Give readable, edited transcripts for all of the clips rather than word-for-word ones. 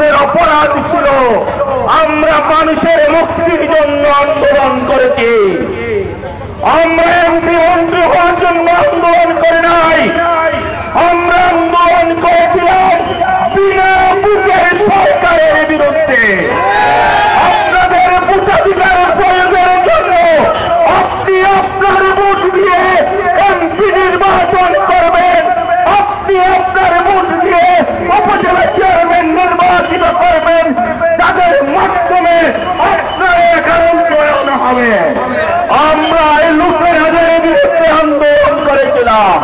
আমাদের অপরাধ ছিল, আমরা মানুষের মুক্তির জন্য আন্দোলন করেছি। আমরা এমপি মন্ত্রী হওয়ার জন্য আন্দোলন করে নাই, আমরা আন্দোলন করেছিলাম বিনা বুঝের সরকারের বিরুদ্ধে। আপনাদের ভোটাধিকার প্রয়োগের জন্য আপনি আপনার ভোট দিয়ে এমপি নির্বাচন করবেন, আপনি আপনার ভোট দিয়ে উপজেলা চেয়ারম্যান নির্বাচিত করবেন, তাদের মাধ্যমে আপনার এখানে উন্নয়ন হবে। আমরা এই লুটেরাদের বিরুদ্ধে আন্দোলন করেছিলাম।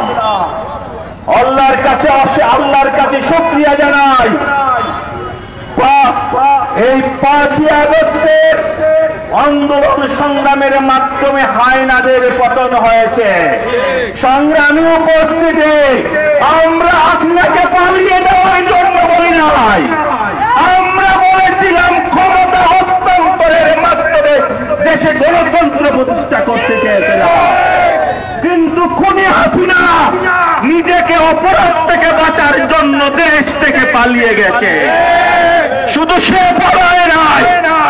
আল্লাহর কাছে শুকরিয়া জানাই, এই 5ই আগস্টের আন্দোলন সংগ্রামের মাধ্যমে হায়নাদের পতন হয়েছে। সংগ্রামী উপস্থিতি, আমরা হাসিনাকে পালিয়ে দেওয়ার জন্য বলি নাই, আমরা বলেছিলাম ক্ষমতা হস্তান্তরের মাধ্যমে দেশে গণতন্ত্র প্রতিষ্ঠা করতে চেয়েছিলাম। কিন্তু খুনি হাসিনা নিজেকে অপরাধ থেকে বাঁচার জন্য দেশ থেকে পালিয়ে গেছে। শুধু সে পালায় নাই,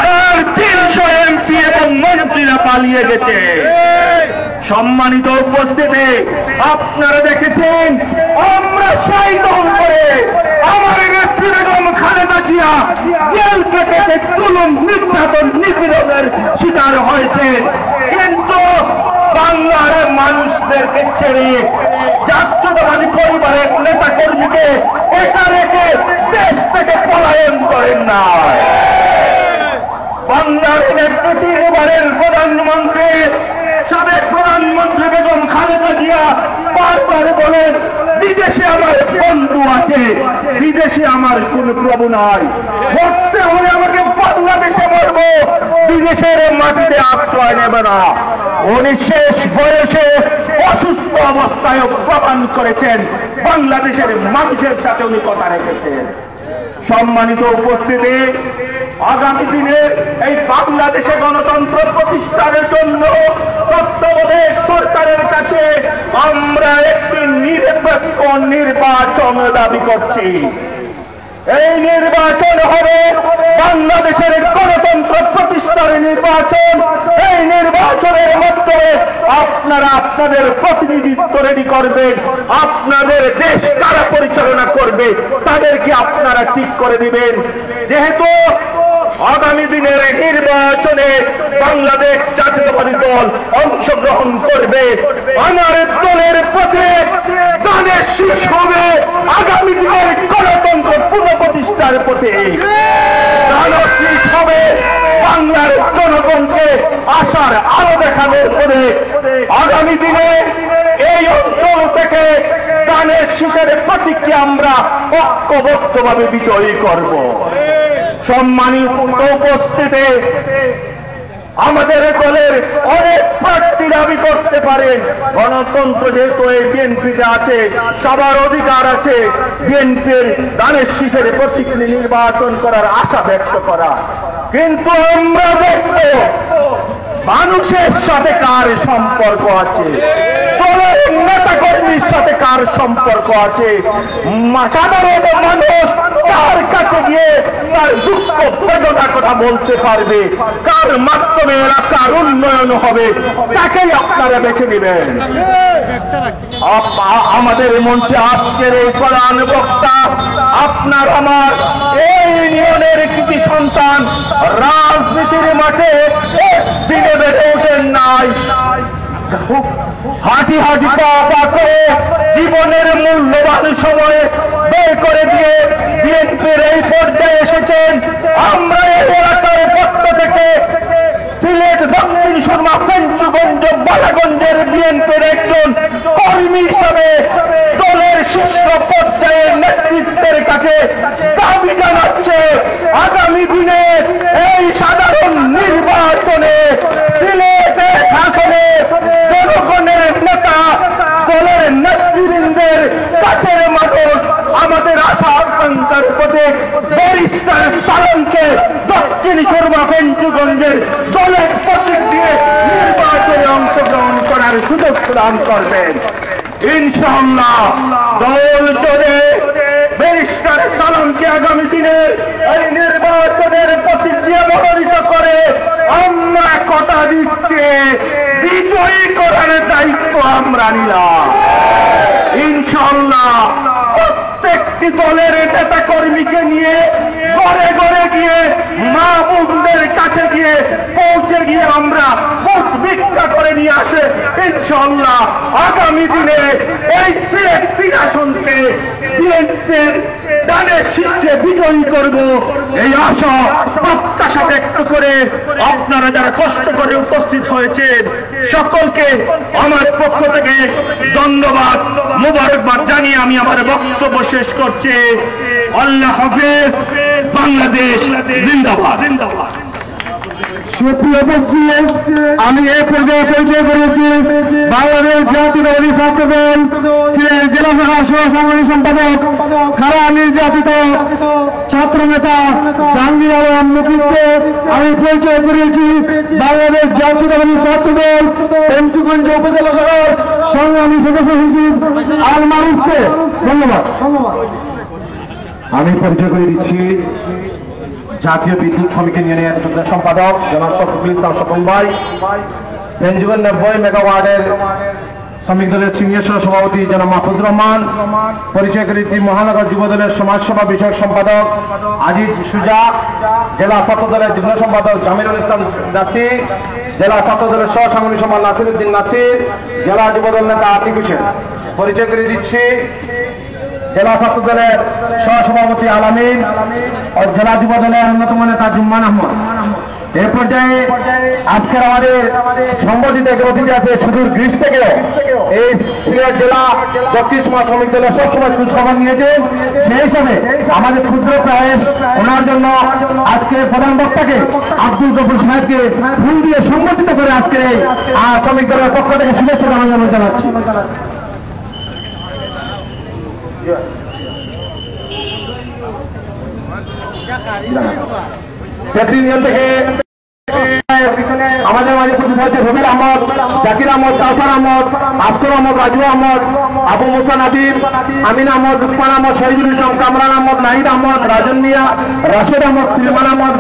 তার 300 এমপি এবং মন্ত্রীরা পালিয়ে গেছে। সম্মানিত উপস্থিতি, আপনারা দেখেছেন আমরা সাইদল করে আমার নেত্রী বেগম খালেদা জিয়া জেল কেটে জুলুম নির্যাতন নিপীড়নের শিকার হয়েছে। কিন্তু বাংলার মানুষদেরকে ছেড়ে জাতীয়তাবাদী পরিবারের নেতা কর্মীকে একা রেখে দেশ থেকে পলায়ন করেন না। বাংলার নেত্রী এবারের প্রধানমন্ত্রী, সাবেক প্রধানমন্ত্রী বেগম খালেদা জিয়া বারবার বলেন, বিদেশে আমার বন্ধু আছে, বিদেশে আমার কোন প্রভু নাই, মরতে হলে আমাকে বাংলাদেশে মরবো, বিদেশের মাটিতে আশ্রয় নেবে না। উনি শেষ বয়সে অসুস্থ অবস্থায় প্রমাণ করেছেন, বাংলাদেশের মানুষের সাথে উনি কথা রেখেছেন। সম্মানিত উপস্থিতি, আগামী দিনে এই বাংলাদেশে গণতন্ত্র প্রতিষ্ঠার জন্য তত্ত্বাবধায়ক সরকারের কাছে আমরা একটি নিরপেক্ষ নির্বাচন দাবি করছি। এই নির্বাচন হবে বাংলাদেশের গণতন্ত্র প্রতিষ্ঠার নির্বাচন। এই নির্বাচনের মাধ্যমে আপনারা আপনাদের প্রতিনিধিত্ব রেডি করবেন, আপনাদের দেশ কারা পরিচালনা করবে তাদেরকে আপনারা ঠিক করে দিবেন। যেহেতু আগামী দিনের নির্বাচনে বাংলাদেশ জাতীয়তাবাদী দল অংশগ্রহণ করবে, আমার দলের পথে দানের শীষ হবে আগামী দিনের গণতন্ত্র পুনঃপ্রতিষ্ঠার পথে। দানের শীষ হবে বাংলার জনগণকে আশার আলো দেখানোর পথে। আগামী দিনে এই অঞ্চল থেকে দানের শীষের প্রতীককে আমরা ঐক্যবদ্ধভাবে বিজয়ী করব। সম্মানিত উপস্থিতি, আমাদের দলের অনেক প্রার্থী দাবি করতে পারেন, গণতন্ত্র যেহেতু এই বিএনপিতে আছে, সবার অধিকার আছে বিএনপির দানের শীষের প্রতীক নির্বাচন করার আশা ব্যক্ত করা। কিন্তু আমরা দেখব মানুষের সাথে কার সম্পর্ক আছে, দলের নেতা কর্মীর সাথে কার সম্পর্ক আছে, সাধারণ মানুষ তার কাছে গিয়ে তার দুঃখ বেদনার কথা বলতে পারবে, কার মাধ্যমে এলাকার উন্নয়ন হবে তাকেই আপনারা বেছে নেবেন। আমাদের মঞ্চে আজকের এই প্রধান বক্তা আপনার আমার এই ইউনিয়নের কৃতি সন্তান, রাজনীতির মাঠে দিনে বেড়ে ওঠেন নাই, হাঁটি হাঁটি পা করে জীবনের মূল্যবান সময়ে বের করে দিয়ে বিএনপির এই পর্যায়ে এসেছেন। আমরা এই এলাকার পক্ষ থেকে সিলেট দক্ষিণ সুরমা ফেঞ্চুগঞ্জ বালাগঞ্জের বিএনপির একজন কর্মী হিসাবে দলের শীর্ষ পর্যায়ের নেতৃত্বের কাছে দাবি জানাচ্ছে, আগামী দিনে এই সাধারণ নির্বাচনে সিলেটে আসনে জনগণের নেতা, দলের নেতৃবৃন্দের কাছের মানুষ, আমাদের আশা আকাঙ্ক্ষার প্রতীক ব্যারিস্টার সালামকে দক্ষিণ সুরমা ফেঞ্চুগঞ্জের দলের প্রতীক দিয়ে নির্বাচনে অংশগ্রহণ করার সুযোগ প্রদান করবেন। ইনশাআল্লাহ দল চলে ব্যারিস্টার সালামকে আগামী দিনের এই নির্বাচনের প্রতিক্রিয়া মনোনীত করে আমরা কথা দিচ্ছে বিজয়ী করার দায়িত্ব আমরা নিলাম ইনশাআল্লাহ। প্রত্যেকটি দলের নেতা কর্মীকে নিয়ে ঘরে ঘরে গিয়ে মা বোনদের কাছে গিয়ে পৌঁছে গিয়ে আমরা ভোট ভিক্ষা করে নিয়ে আসে ইনশাআল্লাহ আগামী দিনে এই সিলেট 3 আসনকে বিএনপির দানের শীর্ষে বিজয়ী করব এই আশা প্রত্যাশা ব্যক্ত করে আপনারা যারা কষ্ট করে উপস্থিত হয়েছেন সকলকে আমার পক্ষ থেকে ধন্যবাদ মোবারকবাদ জানিয়ে আমি আমার বক্তব্য শেষ করছি। আল্লাহ হাফেজ। বাংলাদেশ জিন্দাবাদ। সুপ্রিয় উপস্থিতি, আমি এই পর্যায়ে পরিচয় করেছি বাংলাদেশ জাতীয়তাবাদী ছাত্রদল সিলেট জেলা শাখার সহ সাংগঠনিক সম্পাদক খাড়া নির্যাতিত ছাত্র নেতা জাহাঙ্গীর আলম মুক্তিকে আমি পরিচয় করেছি বাংলাদেশ জাতীয়তাবাদী ছাত্রদল পেন্সিগঞ্জ উপজেলা শাখার সংগ্রামী সদস্য সচিব আল মারুফকে ধন্যবাদ। আমি পরিচয় করে দিচ্ছি জাতীয় বিদ্যুৎ শ্রমিক ইউনিয়নের সম্পাদক জনাব শফিকুল ইসলাম স্বপন ভাই, পেঞ্জিগঞ্জ 90 মেগাওয়ার্ডের শ্রমিক দলের সিনিয়র সহ সভাপতি জনাব মাহফুজুর রহমান, পরিচয় করে দিচ্ছি মহানগর যুব দলের সমাজসেবা বিষয়ক সম্পাদক আজিজ সুজা, জেলা ছাত্র দলের যুগ্ম সম্পাদক জামিরুল ইসলাম নাসির, জেলা ছাত্র দলের সহ সাংগঠনিক সম্পাদক নাসির উদ্দিন নাসির, জেলা যুব দল নেতা আতিক হোসেন। পরিচয় করে দিচ্ছি জেলা ছাত্র দলের সহসভাপতি আলামিন ও জেলা যুব দলের অন্যতম নেতা জুম্মান আহমদ। এই পর্যায়ে আজকের আমাদের সম্বোধিত অতিথি আছে সুদূর গ্রিস থেকে এই সিলেট জেলা দক্ষিণ সমাজ শ্রমিক দলের সবসময় খোঁজ খবর নিয়েছেন, সেই হিসাবে আমাদের ক্ষুদ্র প্রয়াস ওনার জন্য আজকে প্রধান বক্তাকে আব্দুল গফুর সাহেবকে ফুল দিয়ে সম্বোধিত করে আজকে এই শ্রমিক দলের পক্ষ থেকে শুভেচ্ছা জানাচ্ছি। আমাদের মাঝে উপস্থিত হয়েছে রবির আহমদ, জাকির আহমদ, কাউসার আহমদ, আসর আহমদ, রাজু আহমদ, আবু মুসা নাদির, আমিন আহমদ, রুকমান আহমদ, শহীদুল ইসলাম, কামরান আহমদ, নাহিদ আহমদ, রাজন মিয়া, রাশেদ আহমদ, সুলেমান আহমদ,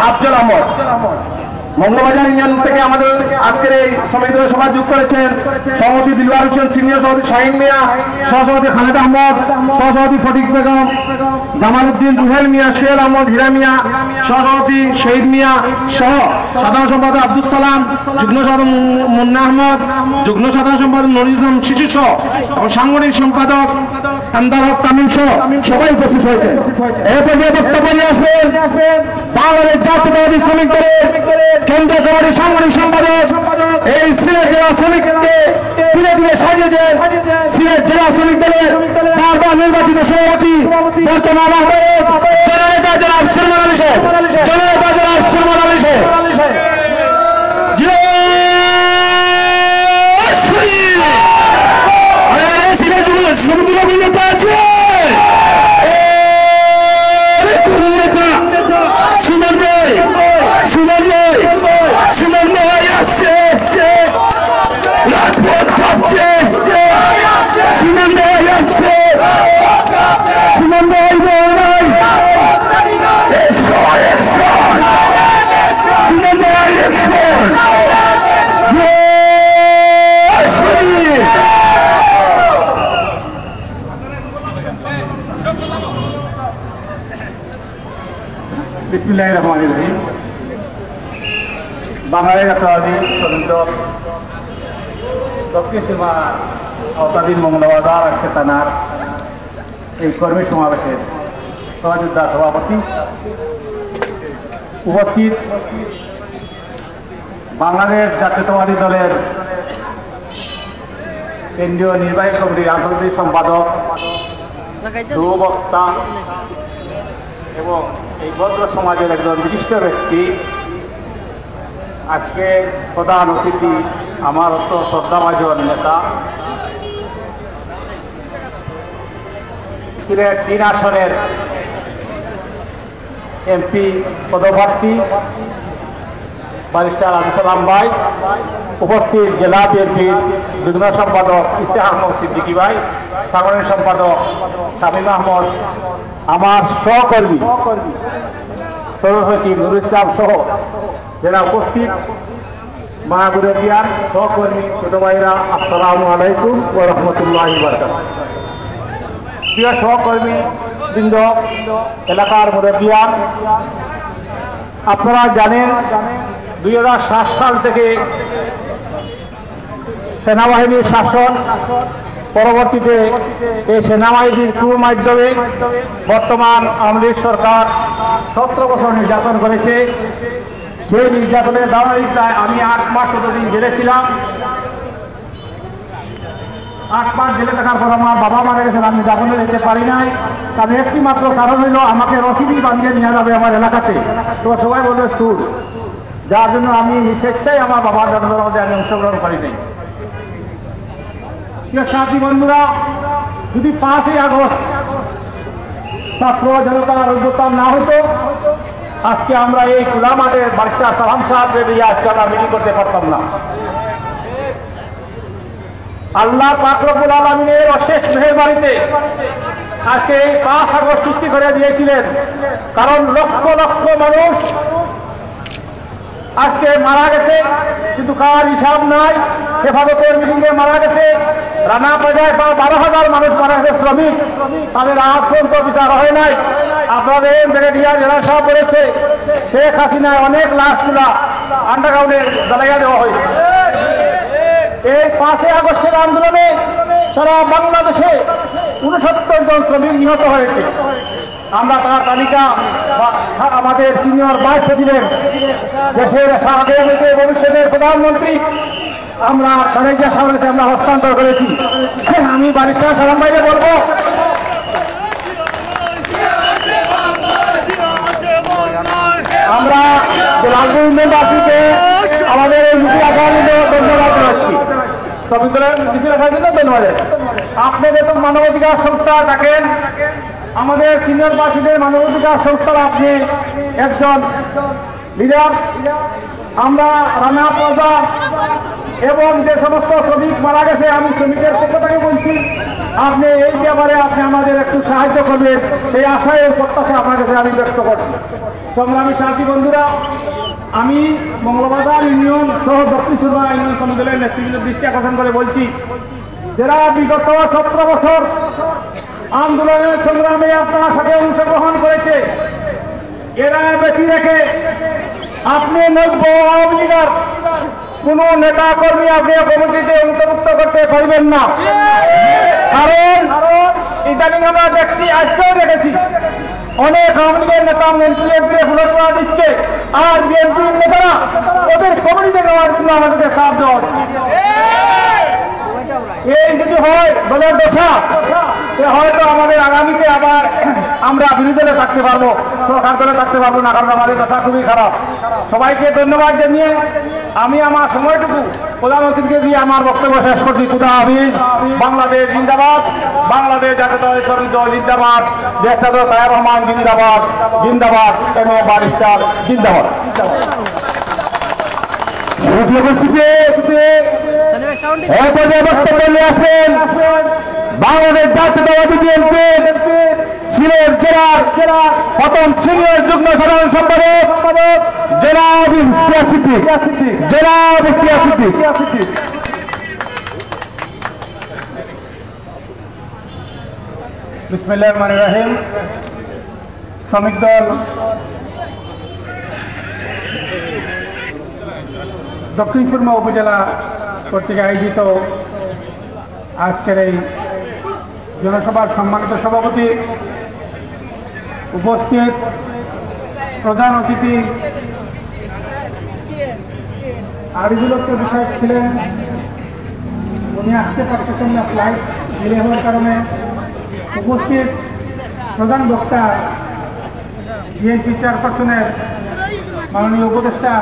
আফজল আহমদ। মঙ্গলবাজার ইউনিয়ন থেকে আমাদের আজকের এই শ্রমিক দলের সভা যোগ করেছেন সভাপতি দিলওয়ার হোসেন, সিনিয়র সভাপতি শাহিন মিয়া, সহসভাপতি খালেদ আহমদ, সহসভাপতি ফটিক বেগম, জামাল উদ্দিন, রুহেল মিয়া, সোহেল আহমদ, হীরা মিয়া, সহসভাপতি শহীদ মিয়া সহ সাধারণ সম্পাদক আব্দুল সালাম, যুগ্ম সম্পাদক মুন্না আহমদ, যুগ্ম সাধারণ সম্পাদক নজরুল ইসলাম শিশু সহ এবং সাংগঠনিক সম্পাদক আন্দার হক তামিম সহ সবাই উপস্থিত হয়েছে। এই পর্যায়ে বক্তব্য নিয়ে আসবেন বাংলাদেশ জাতীয়তাবাদী শ্রমিক দলের কেন্দ্রীয় কমিটির সাংগঠনিক সম্পাদক এই সিলেট জেলা শ্রমিককে ধীরে ধীরে সাজিয়েছেন সিলেট জেলা শ্রমিক দলের বারবার নির্বাচিত সভাপতি বর্তমান আহ্বায়ক জননেতা জনাব সুলমান আলী সাহেব, জননেতা জনাব সুলমান আলী সাহেব। বিসমিল্লাহির রহমানির রহিম। বাংলাদেশ জাতীয়তাবাদী শ্রমিক দল দক্ষিণ সীমা আওতাধীন মঙ্গলবাজার আজকে থানার এই কর্মী সমাবেশের সহযোদ্ধা সভাপতি উপস্থিত বাংলাদেশ জাতীয়তাবাদী দলের কেন্দ্রীয় নির্বাহী কমিটির রাজনৈতিক সম্পাদক, সুবক্তা এবং এই ভদ্র সমাজের একজন বিশিষ্ট ব্যক্তি, আজকে প্রধান অতিথি আমার অত শ্রদ্ধাভাজন নেতা সিলেট 3 আসনের এমপি পদপ্রার্থী ব্যারিস্টার আবু সালাম ভাই, উপস্থিত জেলা বিএনপির যুগ্ম সম্পাদক ইশতেহার মোহাম্মদ সিদ্দিকী ভাই, সাধারণ সম্পাদক শামীম আহমদ, আমার সহকর্মী সভাপতি নুরুল ইসলাম সহ যারা উপস্থিত মাহবুবিয়ার সহকর্মী ছোট ভাইরা, আসসালামু আলাইকুম ওয়া রাহমাতুল্লাহি ওয়া বারাকাতুহু। প্রিয় সহকর্মী বৃন্দ, এলাকার মুরব্বিয়ান, আপনারা জানেন 2007 সাল থেকে সেনাবাহিনীর শাসন, পরবর্তীতে এই সেনাবাহিনীর মাধ্যমে বর্তমান আওয়ামী লীগ সরকার 17 বছর নির্যাতন করেছে। সেই নির্যাতনের ধারাবাহিকতায় আমি 8 মাস যতদিন জেলে ছিলাম, 8 মাস জেলে থাকার পর আমার বাবা মারা গেছেন, আমি দাফনে যেতে পারি নাই। তার একটি মাত্র কারণ হইল আমাকে রসিদি বানিয়ে নিয়ে যাবে আমার এলাকাতে, তো সবাই বলে সুর, যার জন্য আমি স্বেচ্ছায় আমার বাবার জন্মের মধ্যে আমি অংশগ্রহণ করি নাই। সাথী বন্ধুরা, যদি 5ই আগস্ট ছাত্র জনতার অভ্যুত্থান না হতো, আজকে আমরা এই খোলা মাঠে বারিস্টার সালাম সাহেবের দিয়ে আজকে আমরা মিটিং করতে পারতাম না। আল্লাহ পাক রব্বুল আলামিনের অশেষ মেহেরবানিতে আজকে এই 5 আগস্ট সৃষ্টি করে দিয়েছিলেন, কারণ লক্ষ লক্ষ মানুষ আজকে মারা গেছে, কিন্তু কার হিসাব নাই। হেফাজতের মিটিংয়ে মারা গেছে, রানা পর্যায়ে 12,000 মানুষ মারা গেছে, শ্রমিক, তাদের আজ পর্যন্ত বিচার হয় নাই। আপনাদের ব্রিগেডিয়ার জেনারেল সাহেব বলেছে শেখ হাসিনায় অনেক লাশগুলা আন্ডারগ্রাউন্ডে জ্বালাইয়া দেওয়া হয়েছে। এই 5ই আগস্টের আন্দোলনে সারা বাংলাদেশে 69 জন শ্রমিক নিহত হয়েছে। আমরা তার তালিকা আমাদের সিনিয়র ভাইস প্রেসিডেন্ট, দেশের ভবিষ্যতের প্রধানমন্ত্রী আমরা খালেদা সাহেবের কাছে আমরা হস্তান্তর করেছি। আমি বারিস্টার সালাম ভাইকে বলবো, আমরা লালগঞ্জবাসীকে আমাদের এই মিছিল আসার জন্য ধন্যবাদ জানাচ্ছি। মিছিল আসার জন্য ধন্যবাদ। আপনাদের তো মানবাধিকার সংস্থা ডাকেন, আমাদের সিনিয়রবাসীদের মানবাধিকার সংস্থার আপনি একজন লিডার। আমরা রানা প্লাজা এবং যে সমস্ত শ্রমিক মারা গেছে, আমি শ্রমিকের পক্ষ থেকে বলছি, আপনি এই ব্যাপারে আপনি আমাদের একটু সাহায্য করবেন, সেই আশায় প্রত্যাশা আপনার কাছে আমি ব্যক্ত করছি। সংগ্রামী সাথী বন্ধুরা, আমি মঙ্গলবাজার ইউনিয়ন সহ দক্ষিণ সুরমা ইউনিয়ন সমিতির নেতৃত্বের দৃষ্টি আকর্ষণ করে বলছি, যারা বিগত 17 বছর আন্দোলনের সংগ্রামে আপনার সাথে অংশগ্রহণ করেছে, এরা বেশি রেখে আপনি নব্য আওয়ামী লীগের কোন নেতা কর্মী আপনি কমিটিতে অন্তর্ভুক্ত করতে পারবেন না। কারণ ইদানিং আমরা দেখছি, আজকেও দেখেছি, অনেক আওয়ামী লীগের নেতা মন্ত্রীকে পুনর্বাহ দিচ্ছে, আর বিএনপির নেতারা ওদের কমিটিতে নেওয়ার জন্য আমাদেরকে চাপ দেওয়া হচ্ছে। এই যদি হয় দলের দশা, হয়তো আমাদের আগামীতে আবার আমরা বিরোধী দলে থাকতে পারবো, সরকার দলে থাকতে পারবো না, কারণ আমাদের দশা খুবই খারাপ। সবাইকে ধন্যবাদ জানিয়ে আমি আমার সময়টুকু প্রধানমন্ত্রীকে দিয়ে আমার বক্তব্য শেষ করছি। খুদা হাফিজ। বাংলাদেশ জিন্দাবাদ, বাংলাদেশ জাতীয়তাবাদী শ্রমিক দল জিন্দাবাদ, দেশনায়ক তারেক রহমান জিন্দাবাদ, জিন্দাবাদ এম এ বারিস্টার জিন্দাবাদ। বক্তব্য নিয়ে আসবেন বাংলাদেশ জাতীয়তাবাদী বিএনপির সিলেট জেলার প্রথম সিনিয়র যুগ্ম সাধারণ সম্পাদক জনাব ইখতিয়ার সিদ্দিক। বিসমিল্লাহির রহমানির রহিম। শ্রমিক দল দক্ষিণ সুরমা উপজেলা কর্তৃক আয়োজিত আজকের এই জনসভার সম্মানিত সভাপতি, উপস্থিত প্রধান অতিথি আরিজুল হক বিষয় ছিলেন, উনি আসতে পারতেছেন না, ফ্লাইট ডিলে হওয়ার কারণে। উপস্থিত প্রধান বক্তা বিএনপি চেয়ারপারসনের মাননীয় উপদেষ্টা,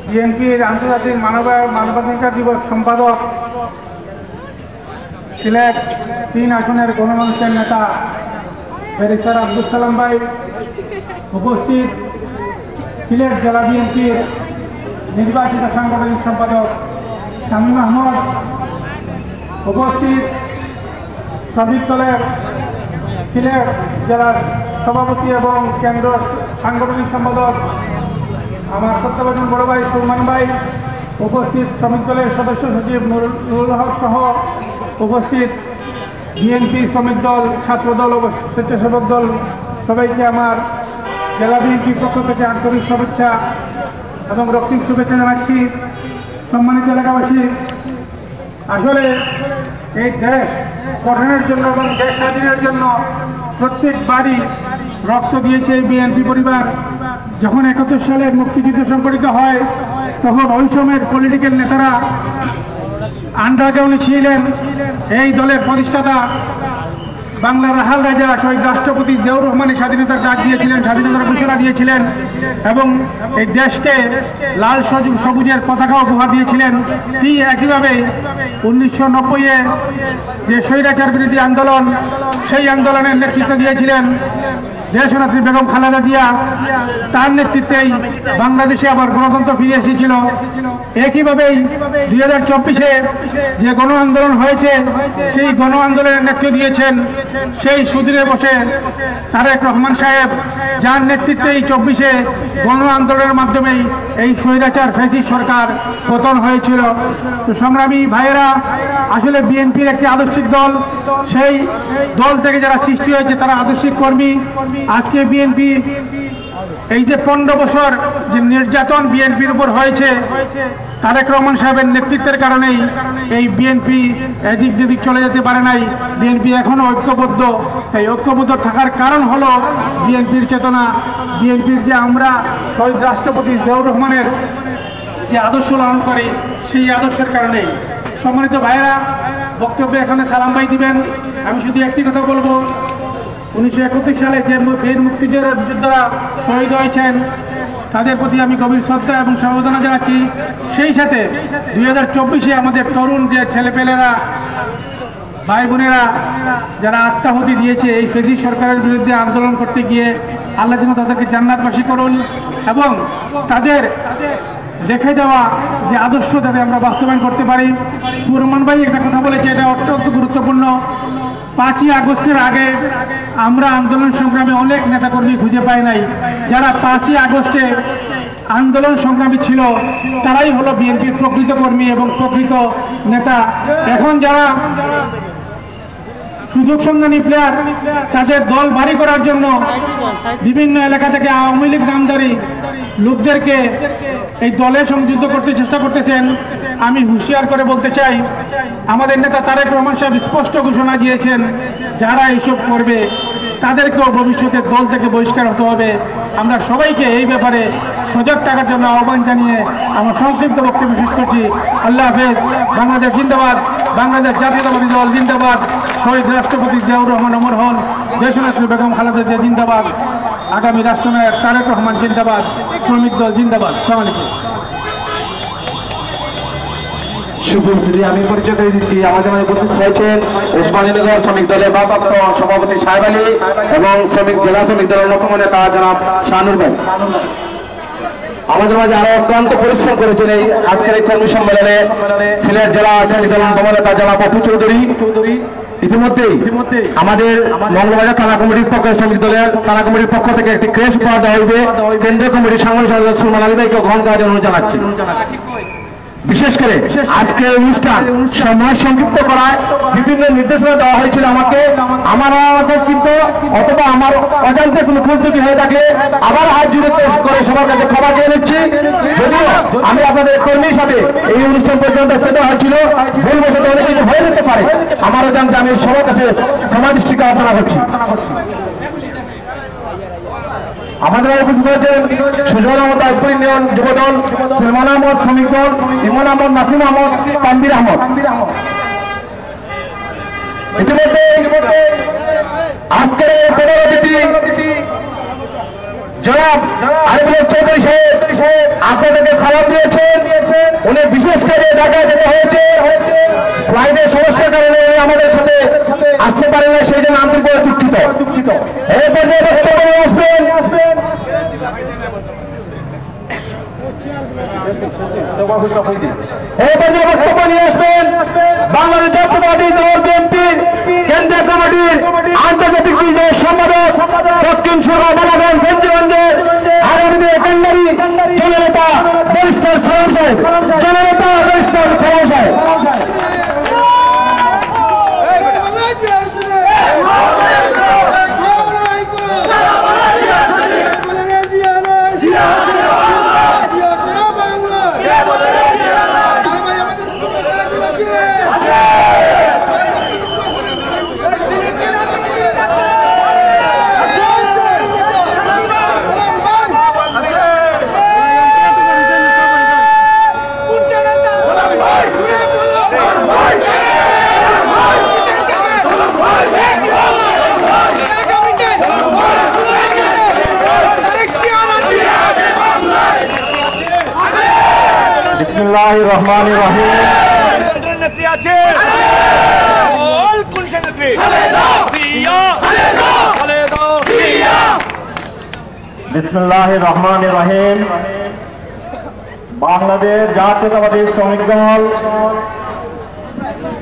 বিএনপির আন্তর্জাতিক মানবাধিকার দিবস সম্পাদক, সিলেট 3 আসনের গণমানুষের নেতা ব্যারিস্টার আব্দুল সালাম ভাই, উপস্থিত সিলেট জেলা বিএনপির নির্বাচিত সাংগঠনিক সম্পাদক শামীম আহমদ, উপস্থিত শ্রমিক দলের সিলেট জেলার সভাপতি এবং কেন্দ্র সাংগঠনিক সম্পাদক আমার সত্যবাদী বড় ভাই সুলমান ভাই, উপস্থিত শ্রমিক দলের সদস্য সচিব নুরুল হক সহ উপস্থিত বিএনপি শ্রমিক দল, ছাত্র দল ও স্বেচ্ছাসেবক দল সবাইকে আমার জেলা বিএনপির পক্ষ থেকে আন্তরিক শুভেচ্ছা এবং রক্তিম শুভেচ্ছা জানাচ্ছি। সম্মানিত এলাকাবাসী, আসলে এই দেশ গঠনের জন্য এবং দেশ স্বাধীনের জন্য প্রত্যেকবারই রক্ত দিয়েছে এই বিএনপি পরিবার। যখন 71 সালে মুক্তিযুদ্ধ সংগঠিত হয় তখন ওই সময়ের পলিটিক্যাল নেতারা আন্ডারগ্রাউন্ডে ছিলেন। এই দলের প্রতিষ্ঠাতা বাংলার রাহাল রাজা শহীদ রাষ্ট্রপতি জিয়াউর রহমানের স্বাধীনতার ডাক দিয়েছিলেন, স্বাধীনতার ঘোষণা দিয়েছিলেন এবং এই দেশকে লাল সবুজের পতাকা উপহার দিয়েছিলেন। ঠিক একইভাবে 1990-এ যে স্বৈরাচার বিরোধী আন্দোলন, সেই আন্দোলনের নেতৃত্ব দিয়েছিলেন দেশনেত্রী বেগম খালেদা জিয়া। তার নেতৃত্বেই বাংলাদেশে আবার গণতন্ত্র ফিরে এসেছিল। একইভাবেই 2024-এ যে গণ আন্দোলন হয়েছে, সেই গণ আন্দোলনের নেতৃত্ব দিয়েছেন সেই সুদূরে বসে তারেক রহমান সাহেব, যার নেতৃত্বেই 24-এ গণ আন্দোলনের মাধ্যমেই এই স্বৈরাচার ফ্যাসিস্ট সরকার পতন হয়েছিল। তো সংগ্রামী ভাইয়েরা, আসলে বিএনপির একটি আদর্শিক দল, সেই দল থেকে যারা সৃষ্টি হয়েছে তারা আদর্শিক কর্মী। আজকে বিএনপি এই যে 15 বছর যে নির্যাতন বিএনপির উপর হয়েছে, তারেক রহমান সাহেবের নেতৃত্বের কারণেই এই বিএনপি এদিক যেদিক চলে যেতে পারে নাই। বিএনপি এখনো ঐক্যবদ্ধ। এই ঐক্যবদ্ধ থাকার কারণ হলো বিএনপির চেতনা, বিএনপির যে আমরা শহীদ রাষ্ট্রপতি জিয়াউর রহমানের যে আদর্শ লালন করে, সেই আদর্শের কারণেই। সম্মানিত ভাইয়েরা, বক্তব্যে এখানে সালাম ভাই দিবেন। আমি শুধু একটি কথা বলবো, 1931 সালে যে বীর মুক্তিযোদ্ধারা শহীদ হয়েছেন তাদের প্রতি আমি গভীর শ্রদ্ধা এবং সমবেদনা জানাচ্ছি। সেই সাথে 2024-এ আমাদের তরুণ যে ছেলেপেলেরা, ভাই বোনেরা যারা আত্মাহুতি দিয়েছে এই ফ্যাসিস্ট সরকারের বিরুদ্ধে আন্দোলন করতে গিয়ে, আল্লাহ যেন তাদেরকে জান্নাতবাসী করুন এবং তাদের দেখে যাওয়া যে আদর্শ যাতে আমরা বাস্তবায়ন করতে পারি। সুরমান ভাই একটা কথা বলেছে, এটা অত্যন্ত গুরুত্বপূর্ণ। 5ই আগস্টের আগে আমরা আন্দোলন সংগ্রামে অনেক নেতাকর্মী খুঁজে পাই নাই। যারা 5ই আগস্টে আন্দোলন সংগ্রামী ছিল তারাই হলো বিএনপির প্রকৃত কর্মী এবং প্রকৃত নেতা। এখন যারা সুযোগ সন্ধানী প্লেয়ার, তাদের দল ভারী করার জন্য বিভিন্ন এলাকা থেকে আওয়ামী লীগ নামধারী লোকদেরকে এই দলে সংযুক্ত করতে চেষ্টা করতেছেন। আমি হুঁশিয়ার করে বলতে চাই, আমাদের নেতা তারেক রহমান সাহেব স্পষ্ট ঘোষণা দিয়েছেন, যারা এইসব করবে তাদেরকেও ভবিষ্যতে দল থেকে বহিষ্কার হতে হবে। আমরা সবাইকে এই ব্যাপারে সজাগ থাকার জন্য আহ্বান জানিয়ে আমার সংক্ষিপ্ত বক্তব্য শেষ করছি। আল্লাহ হাফেজ। বাংলাদেশ জিন্দাবাদ, বাংলাদেশ জাতীয়তাবাদী দল জিন্দাবাদ, শহীদ রাষ্ট্রপতি জিয়াউর রহমান অমর হন, দেশনেত্রী বেগম খালেদা জিয়া জিন্দাবাদ, আগামী রাষ্ট্রনায়ক তারেক রহমান জিন্দাবাদ, শ্রমিক দল জিন্দাবাদ। আসসালামু আলাইকুম। শুভশ্রী, আমি পরিচয় করে দিচ্ছি। আমাদের মাঝে উপস্থিত হয়েছেন ওসমানীনগর শ্রমিক দলের ভারপ্রাপ্ত সভাপতি সাহেব আলী এবং জেলা শ্রমিক দলের অন্যতম নেতা জনাব শাহানুর ভাই। আমাদের মাঝে আরো অক্লান্ত পরিশ্রম করেছেন এই আজকের এই কর্মী সম্মেলনে সিলেট জেলা শ্রমিক দল নেতা জনাব অপু চৌধুরী। ইতিমধ্যেই আমাদের মঙ্গলবাজার থানা কমিটির পক্ষ, শ্রমিক দলের থানা কমিটির পক্ষ থেকে একটি ক্রেশ উপহার দেওয়া হইবে। কেন্দ্রীয় কমিটির সাংগঠনিক সম্পাদক সুলমান আলী ভাইকে গ্রহণ করার জন্য অনুরোধ জানাচ্ছি। বিশেষ করে আজকের অনুষ্ঠান সময় সংক্ষিপ্ত করায় বিভিন্ন নির্দেশনা দেওয়া হয়েছিল আমাকে। আমার কিন্তু অথবা আমার অজান্তে কোনো ভুল ত্রুটি হয়ে থাকলে আবার হাত জুড়ে করে সবার কাছে ক্ষমা চেয়ে নিচ্ছি। যদিও আমি আপনাদের কর্মী হিসাবে এই অনুষ্ঠান পর্যন্ত পেতে হয়েছিল, ভুলবশত অনেক কিছু হয়ে যেতে পারে। আমার অজান্তে আমি সবার কাছে ক্ষমা দৃষ্টি কামনা করছি। আমাদের উপস্থিত হয়েছেন সুজন আহমদ আইপুর ইউনিয়ন যুবদল, সলমান আহমদ শ্রমিক দল, ইমন আহমদ, নাসিম আহমদ, তানভীর আহমদ। ইতিমধ্যে আজকের প্রধান অতিথি জনাব আরিফুল চৌধুরী সাহেব আপনাদেরকে সালাম দিয়েছেন। উনি বিশেষ করে ঢাকায় যেতে হয়েছে, ফ্লাইটের সমস্যার কারণে উনি আমাদের সাথে আসতে পারেন না, সেই জন্য আন্তরিক দুঃখিত। এই পর্যায়ে বক্তব্য আসবেন এই পর্যায়ে বক্তব্য নিয়ে আসবেন বাংলাদেশ জাতীয়তাবাদী দল বিএনপির কেন্দ্রীয় কমিটির আন্তর্জাতিক বিজয়ের সম্পাদক দক্ষিণ সুরমা বালাগঞ্জ ফেঞ্জিগঞ্জের আগামী দিনে কান্ডারি জননেতা ব্যারিস্টার সালাম সাহেব, জননেতা ব্যারিস্টার সালাম সাহেব। বিসমিল্লাহির রহমানির রহিম। নেত্রী আছে কোন নেত্রী? বিসমিল্লাহির রহমানির রহিম। বাংলাদেশ জাতীয়তাবাদী শ্রমিক দল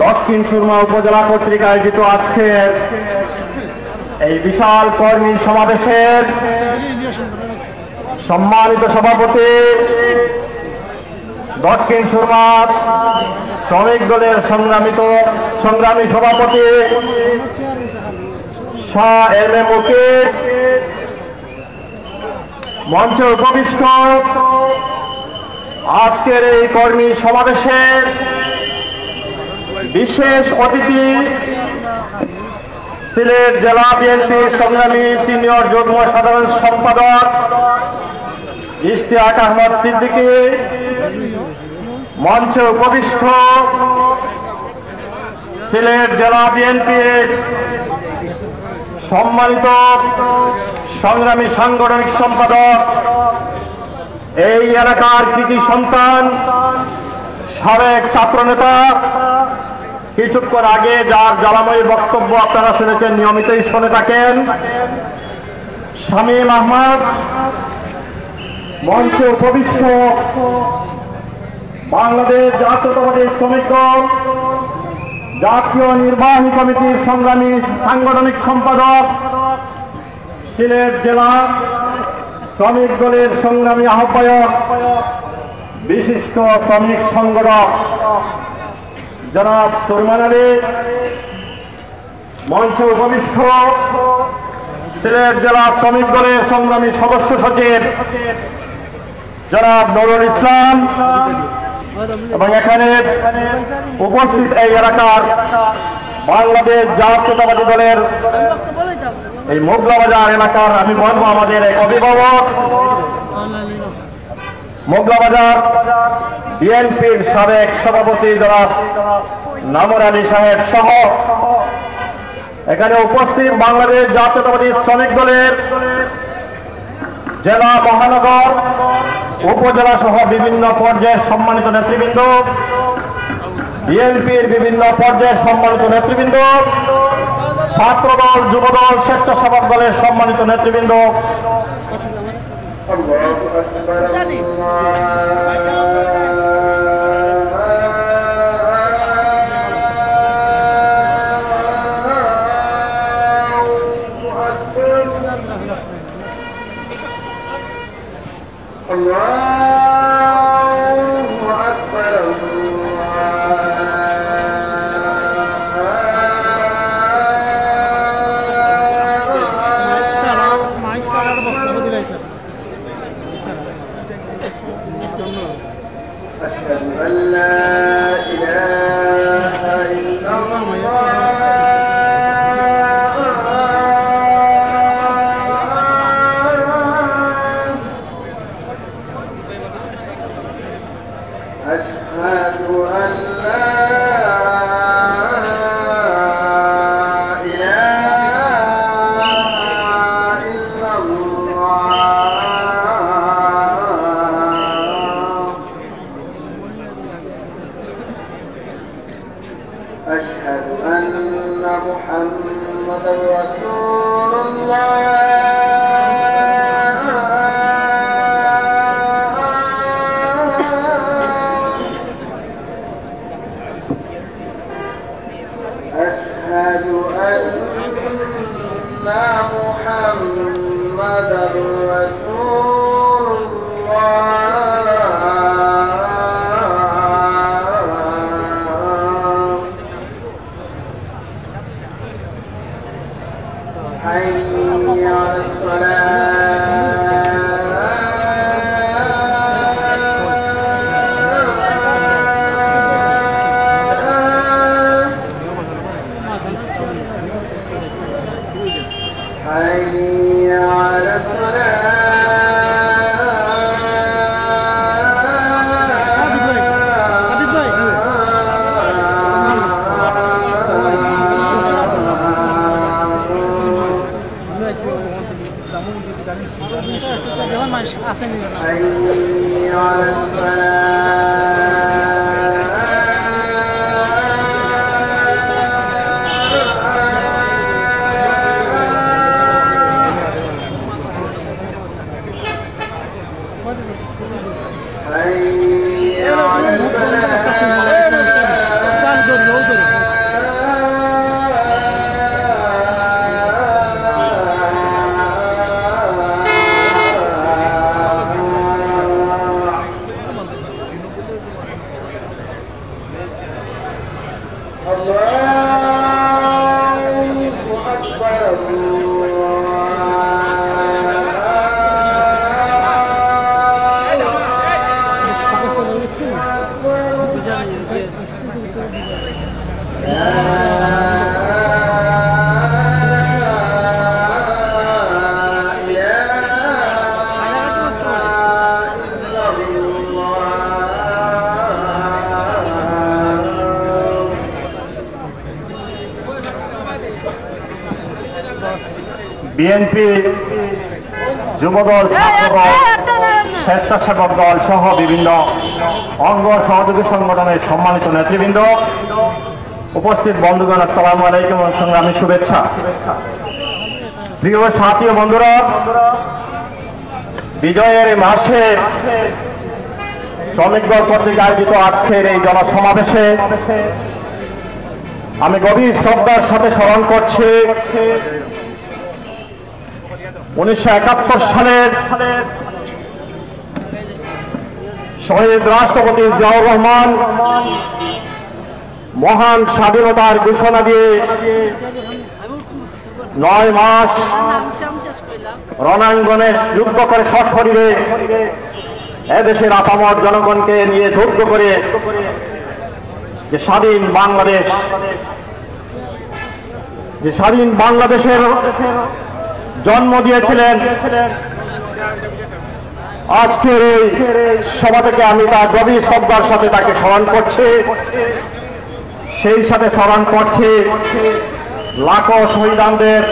দক্ষিণ সুরমা উপজেলা কর্তৃক আয়োজিত আজকের এই বিশাল কর্মী সমাবেশের সম্মানিত সভাপতি, দক্ষিণ সুরমা শ্রমিক দলের সংগ্রামী সভাপতি শাহ এম এ মুকিব, মঞ্চে উপবিষ্ট আজকের এই কর্মী সমাবেশের বিশেষ অতিথি সিলেট জেলা বিএনপির সংগ্রামী সিনিয়র যুগ্ম সাধারণ সম্পাদক ইশতিয়াক আহমদ সিদ্দিকী, মঞ্চে উপবিষ্ট সিলেট জেলা বিএনপির সম্মানিত সংগ্রামী সাংগঠনিক সম্পাদক, এই এলাকার কৃতি সন্তান, সাবেক ছাত্রনেতা, কিছুক্ষণ আগে যার জ্বালাময়ী বক্তব্য আপনারা শুনেছেন, নিয়মিতই শুনে থাকেন, শামীম আহমদ, মঞ্চে উপবিষ্ট বাংলাদেশ জাতীয়তাবাদী শ্রমিক দল জাতীয় নির্বাহী কমিটির সংগ্রামী সাংগঠনিক সম্পাদক, সিলেট জেলা শ্রমিক দলের সংগ্রামী আহ্বায়ক, বিশিষ্ট শ্রমিক সংগঠক জনাব সুরমান আলী, মঞ্চে উপবিষ্ট সিলেট জেলা শ্রমিক দলের সংগ্রামী সদস্য সচিব জনাব নুরুল ইসলাম এবং এখানে উপস্থিত এই এলাকার বাংলাদেশ জাতীয়তাবাদী দলের এই মোগলাবাজার এলাকার, আমি বলবো আমাদের এক অভিভাবক, মোগলাবাজার বিএনপির সাবেক সভাপতি জনাব নামর আলী সাহেব সহ এখানে উপস্থিত বাংলাদেশ জাতীয়তাবাদী শ্রমিক দলের জেলা, মহানগর, উপজেলা সহ বিভিন্ন পর্যায়ের সম্মানিত নেতৃবৃন্দ, বিএনপির বিভিন্ন পর্যায়ের সম্মানিত নেতৃবৃন্দ, ছাত্রদল, যুবদল, স্বেচ্ছাসেবক দলের সম্মানিত নেতৃবৃন্দ, বিএনপি, যুবদল, ছাত্রদল, স্বেচ্ছাসেবক দল সহ বিভিন্ন অঙ্গ সহযোগী সংগঠনের সম্মানিত নেতৃবৃন্দ, উপস্থিত বন্ধুগণ, আসসালামু আলাইকুম এবং সংগ্রামী শুভেচ্ছা। প্রিয় সাথী ও বন্ধুরা, বিজয়ের মাসে শ্রমিক দল কর্তৃক আয়োজিত আজকের এই জনসমাবেশে আমি গভীর শ্রদ্ধার সাথে স্মরণ করছি 1971 সালের শহীদ রাষ্ট্রপতি জিয়াউর রহমান মহান স্বাধীনতার ঘোষণা দিয়ে 9 মাস রণাঙ্গনে যুদ্ধ করে সশরীরে এদেশের আপামর জনগণকে নিয়ে যুদ্ধ করে যে স্বাধীন বাংলাদেশের জন্ম দিয়েছিলেন। আজকের এই সভা থেকে আমি তার গভীর শ্রদ্ধার সাথে তাকে স্মরণ করছি। সেই সাথে স্মরণ করছি লাখো শহীদদের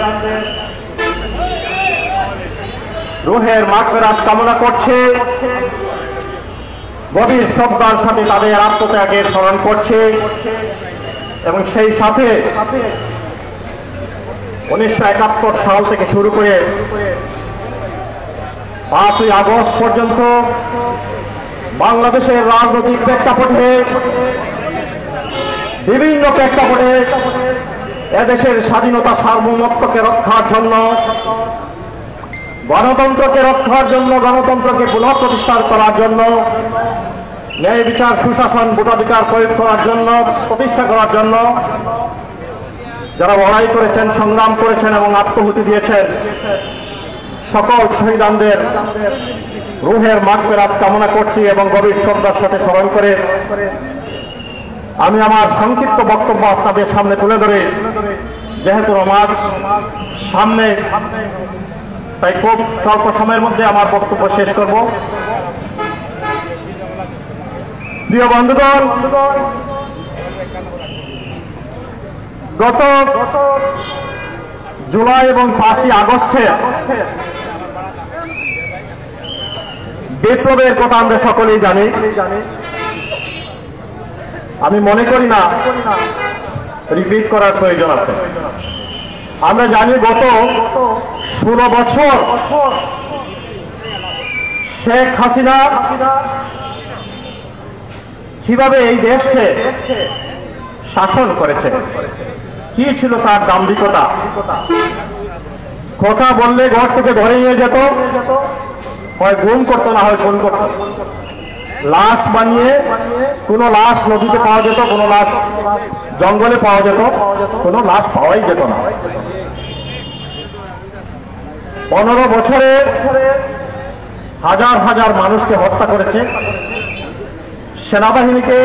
রুহের মাগফিরাত কামনা করছে। গভীর শ্রদ্ধার সাথে তাদের আত্মত্যাগের স্মরণ করছে এবং সেই সাথে 1971 সাল থেকে শুরু করে 5ই আগস্ট পর্যন্ত বাংলাদেশের রাজনৈতিক প্রেক্ষাপটে বিভিন্ন প্রেক্ষাপটে এদেশের স্বাধীনতা সার্বভৌমত্বকে রক্ষার জন্য, গণতন্ত্রকে রক্ষার জন্য, গণতন্ত্রকে পুনঃপ্রতিষ্ঠা করার জন্য, ন্যায় বিচার, সুশাসন, ভোটাধিকার প্রয়োগ করার জন্য, প্রতিষ্ঠা করার জন্য যারা লড়াই করেছেন, সংগ্রাম করেছেন এবং আত্মহুতি দিয়েছেন, সকল শহীদদের রুহের মাগফিরাত কামনা করছি এবং গভীর শ্রদ্ধার সাথে স্মরণ করে আমি আমার সংক্ষিপ্ত বক্তব্য আপনাদের সামনে তুলে ধরে, যেহেতু নামাজ সামনে, তাই খুব স্বল্প সময়ের মধ্যে আমার বক্তব্য শেষ করব। প্রিয় বন্ধুগণ, গত জুলাই এবং 5ই আগস্টে বিপ্লবের কথা আমরা সকলেই জানি। আমি মনে করি না রিপিট করার প্রয়োজন আছে। আমরা জানি গত 16 বছর শেখ হাসিনা কিভাবে এই দেশকে শাসন করেছে, কি ছিল তার দাম্ভিকতা। কথা বললে ঘর থেকে ধরে নিয়ে যেত, হয় গুম করতো না হয় খুন করতো। লাশ বানিয়ে, কোনো লাশ নদীতে পাওয়া যেত, কোনো লাশ জঙ্গলে পাওয়া যেত, কোনো লাশ পাওয়াই যেত না। 15 বছরে হাজার হাজার মানুষকে হত্যা করেছে। সেনাবাহিনীকে,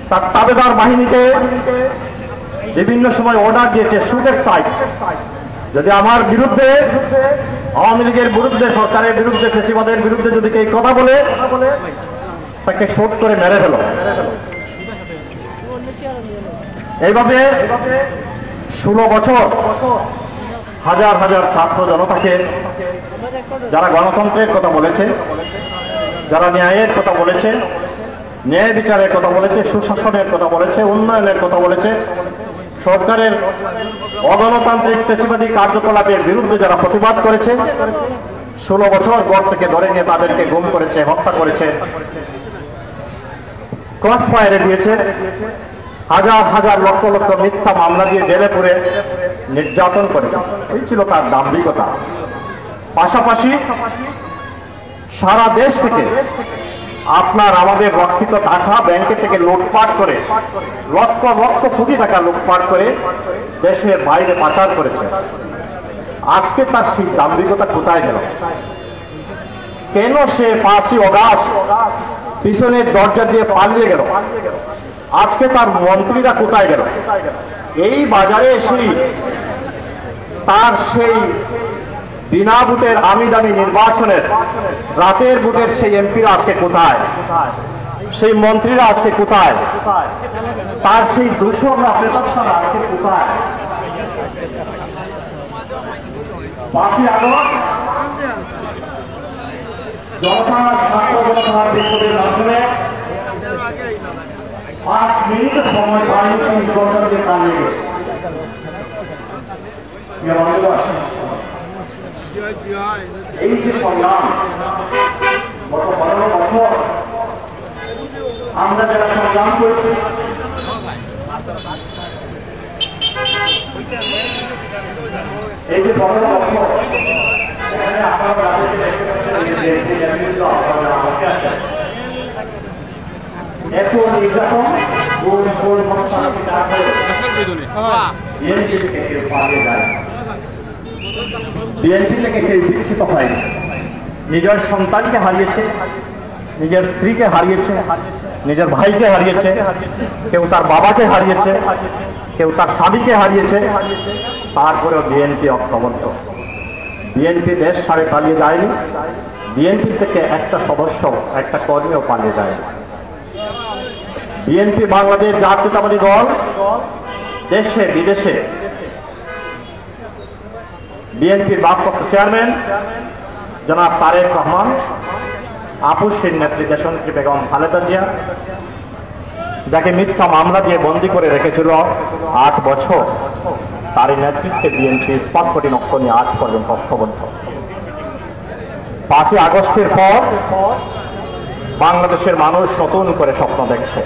তার তাবেদার বাহিনীকে বিভিন্ন সময় অর্ডার দিয়েছে শুটের সাইড। যদি আমার বিরুদ্ধে, আওয়ামী লীগের বিরুদ্ধে, সরকারের বিরুদ্ধে, ফেসিবাদের বিরুদ্ধে যদি কেউ কথা বলে তাকে শুট করে মেরে ফেল। এইভাবে 16 বছর হাজার হাজার ছাত্র জনতাকে, যারা গণতন্ত্রের কথা বলেছে, যারা ন্যায়ের কথা বলেছে, ন্যায় বিচারের কথা বলেছে, সুশাসনের কথা বলেছে, উন্নয়নের কথা বলেছে, সরকারের অগণতান্ত্রিক ফ্যাসিবাদী কার্যকলাপের বিরুদ্ধে যারা প্রতিবাদ করেছে, 16 বছর গড় থেকে ধরে নিয়ে তাদেরকে গুম করেছে, হত্যা করেছে, ক্রস ফায়ারে দিয়েছে, হাজার হাজার লক্ষ লক্ষ মিথ্যা মামলা দিয়ে জেলে পুরে নির্যাতন করেছে। এই ছিল তার দাম্ভিকতা। পাশাপাশি সারা দেশ থেকে আপনার আমাদের রক্ষিত টাকা ব্যাংকে থেকে লুটপাট করে লক্ষ লক্ষ কোটি টাকা লুটপাট করে দেশের বাইরে পাচার করেছে। আজকে তার সেই দাম্ভিকতা কোথায় গেল? কেন সে 5ই অগাস্ট পিছনের দরজা দিয়ে পালিয়ে গেল? আজকে তার মন্ত্রীরা কোথায় গেল? এই বাজারে এসে তার সেই বিনা ভোটের আমি দামি নির্বাচনের রাতের ভোটের সেই এমপিরা আজকে কোথায়? সেই মন্ত্রীরা আজকে কোথায়? তার সেই দূষণরা প্রেতাত্মারা আজকে কোথায়? 5ই আগস্ট জনতা ছাত্র জনতার বিক্ষোভের মাধ্যমে 5 মিনিট সময় পানি গণতন্ত্রের পালিয়ে গেছে। এই যে সংগ্রাম গত 15 বছর আমরা যারা সংগ্রাম করেছি, এই যে 15 বছর এখানে আপনারা এখন নির্যাতন বিএনপি থেকে কেউ বিচ্ছিত হয়নি। নিজের সন্তানকে হারিয়েছে, নিজের স্ত্রীকে হারিয়েছে, নিজের ভাইকে হারিয়েছে, কেউ তার বাবাকে হারিয়েছে, কেউ তার স্বামীকে হারিয়েছে। তারপরেও বিএনপি ঐক্যবদ্ধ। বিএনপি দেশ ছাড়ে পালিয়ে যায়নি। বিএনপি থেকে একটা সদস্য, একটা কর্মীও পালিয়ে যায়নি। বিএনপি বাংলাদেশ জাতীয়তাবাদী দল দেশে বিদেশে বিএনপির ভারপ্রাপ্ত চেয়ারম্যান জনাব তারেক রহমান, আপুসের নেত্রী দেশনেত্রী বেগম খালেদা জিয়া, যাকে মিথ্যা মামলা দিয়ে বন্দী করে রেখেছিল 8 বছর, তারই নেতৃত্বে বিএনপি ইস্পাত কর্তৃপক্ষ নিয়ে আজ পর্যন্ত ঐক্যবদ্ধ। 5ই আগস্টের পর বাংলাদেশের মানুষ নতুন করে স্বপ্ন দেখছে,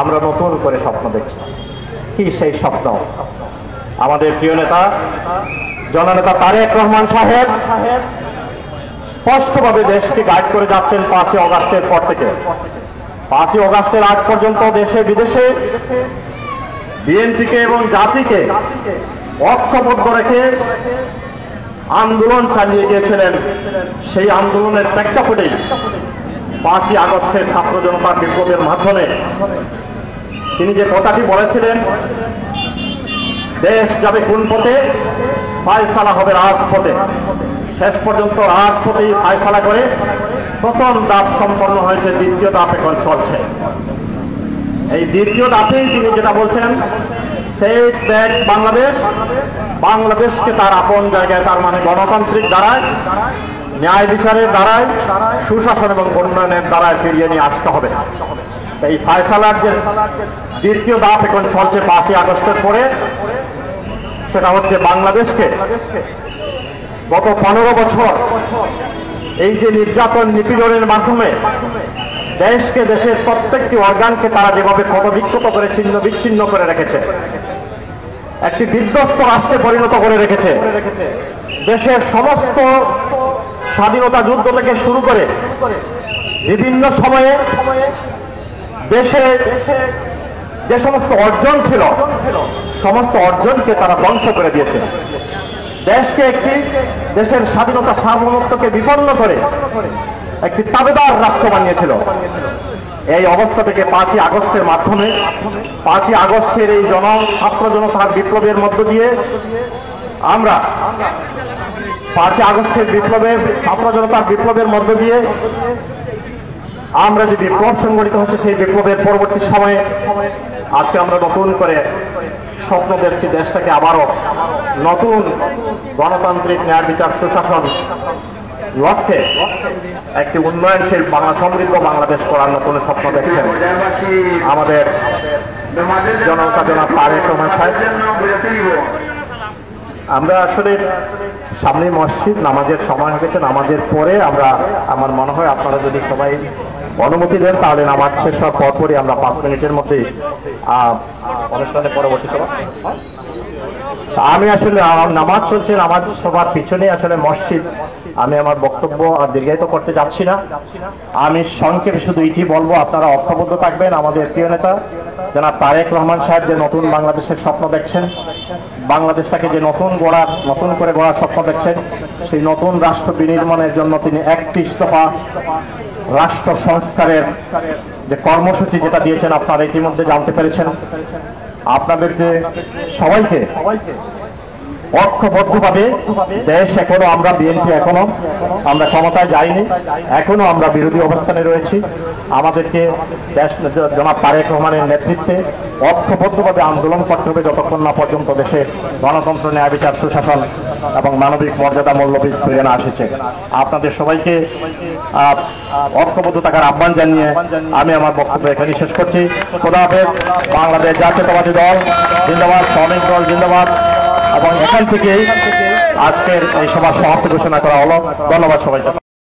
আমরা নতুন করে স্বপ্ন দেখছি। কি সেই স্বপ্ন? আমাদের প্রিয় নেতা জননেতা তারেক রহমান সাহেব স্পষ্টভাবে দেশকে গাইড করে যাচ্ছেন 5ই আগস্টের পর থেকে। 5ই আগস্টের আগ পর্যন্ত দেশে বিদেশে বিএনপিকে এবং জাতিকে ঐক্যবদ্ধ রেখে আন্দোলন চালিয়ে গিয়েছিলেন। সেই আন্দোলনের প্রেক্ষাপটেই 5ই আগস্টের ছাত্র জনতার বিপ্লবের মাধ্যমে তিনি যে কথাটি বলেছিলেন, দেশ যাবে কোন পথে, ফায়সালা হবে রাজপথে। শেষ পর্যন্ত রাজপথেই ফায়সালা করে প্রথম ধাপ সম্পন্ন হয়েছে, দ্বিতীয় ধাপ এখন চলছে। এই দ্বিতীয় ধাপেই তিনি যেটা বলছেন, টেক ব্যাক বাংলাদেশ, বাংলাদেশকে তার আপন জায়গায়, তার মানে গণতান্ত্রিক দ্বারায়, ন্যায় বিচারের দ্বারায়, সুশাসন এবং উন্নয়নের দ্বারায় ফিরিয়ে নিয়ে আসতে হবে। এই ফায়সালার যে দ্বিতীয় ধাপ এখন চলছে 5ই আগস্টের পরে, সেটা হচ্ছে বাংলাদেশকে গত 15 বছর এই যে নির্যাতন নিপীড়নের মাধ্যমে দেশকে, দেশের প্রত্যেকটি অর্গানকে তারা যেভাবে ক্ষতবিক্ষত করে ছিন্ন বিচ্ছিন্ন করে রেখেছে, একটি বিধ্বস্ত রাষ্ট্রে পরিণত করে রেখেছে। দেশের সমস্ত স্বাধীনতা যুদ্ধ থেকে শুরু করে বিভিন্ন সময়ে দেশে যে সমস্ত অর্জন ছিল, সমস্ত অর্জনকে তারা ধ্বংস করে দিয়েছে। দেশকে একটি, দেশের স্বাধীনতা সার্বভৌমত্বকে বিপন্ন করে একটি তাবেদার রাষ্ট্র বানিয়েছিল। এই অবস্থা থেকে 5ই আগস্টের মাধ্যমে, 5ই আগস্টের এই ছাত্র জনতার বিপ্লবের মধ্য দিয়ে আমরা 5ই আগস্টের বিপ্লবের, ছাত্র জনতার বিপ্লবের মধ্য দিয়ে আমরা যে বিপ্লব সংগঠিত হচ্ছে, সেই বিপ্লবের পরবর্তী সময়ে আজকে আমরা নতুন করে স্বপ্ন দেখছি দেশটাকে আবারও নতুন গণতান্ত্রিক ন্যায় বিচার সুশাসন লক্ষ্যে একটি উন্নয়নশীল সমৃদ্ধ বাংলাদেশ করার নতুন স্বপ্ন দেখছেন আমাদের জনতা জনাব তারেক রহমান সাহেব। আমরা আসলে সামনে মসজিদ, নামাজের সময় হয়ে গেছে, নামাজের পরে আমরা, আমার মনে হয় আপনারা যদি সবাই অনুমতি দেন তাহলে নামাজ শেষ হওয়ার পরপরই আমরা 5 মিনিটের মধ্যে অনুষ্ঠানের পরবর্তী সভা। আমি আসলে নামাজ চলছে, নামাজ সবার পিছনে আসলে মসজিদ। আমি আমার বক্তব্য আর দীর্ঘায়িত করতে যাচ্ছি না। আমি সংক্ষেপে শুধু এটি বলবো, আপনারা ঐক্যবদ্ধ থাকবেন। আমাদের প্রিয় নেতা জনাব তারেক রহমান সাহেব যে নতুন বাংলাদেশের স্বপ্ন দেখছেন, বাংলাদেশটাকে যে নতুন করে গড়ার স্বপ্ন দেখছেন, সেই নতুন রাষ্ট্র বিনির্মাণের জন্য তিনি 31 দফা রাষ্ট্র সংস্কারের যে কর্মসূচি যেটা দিয়েছেন আপনারা ইতিমধ্যে জানতে পেরেছেন। আপনাদেরকে সবাইকে ঐক্যবদ্ধভাবে, দেশ এখনো, আমরা বিএনপি এখনো আমরা ক্ষমতায় যাইনি, এখনো আমরা বিরোধী অবস্থানে রয়েছি। আমাদেরকে দেশ জনাব তারেক রহমানের নেতৃত্বে ঐক্যবদ্ধভাবে আন্দোলন করতে হবে যতক্ষণ না পর্যন্ত দেশে গণতন্ত্র, ন্যায় বিচার, সুশাসন এবং মানবিক মর্যাদা মূল্যবোধ ফিরে না আসছে। আপনাদের সবাইকে ঐক্যবদ্ধ থাকার আহ্বান জানিয়ে আমি আমার বক্তব্য এখানে শেষ করছি। খোদা হাফেজ। বাংলাদেশ জাতীয়তাবাদী দল জিন্দাবাদ, শ্রমিক দল জিন্দাবাদ। এবং এখান থেকেই আজকের এই সভা সমাপ্তি ঘোষণা করা হলো। ধন্যবাদ সবাইকে।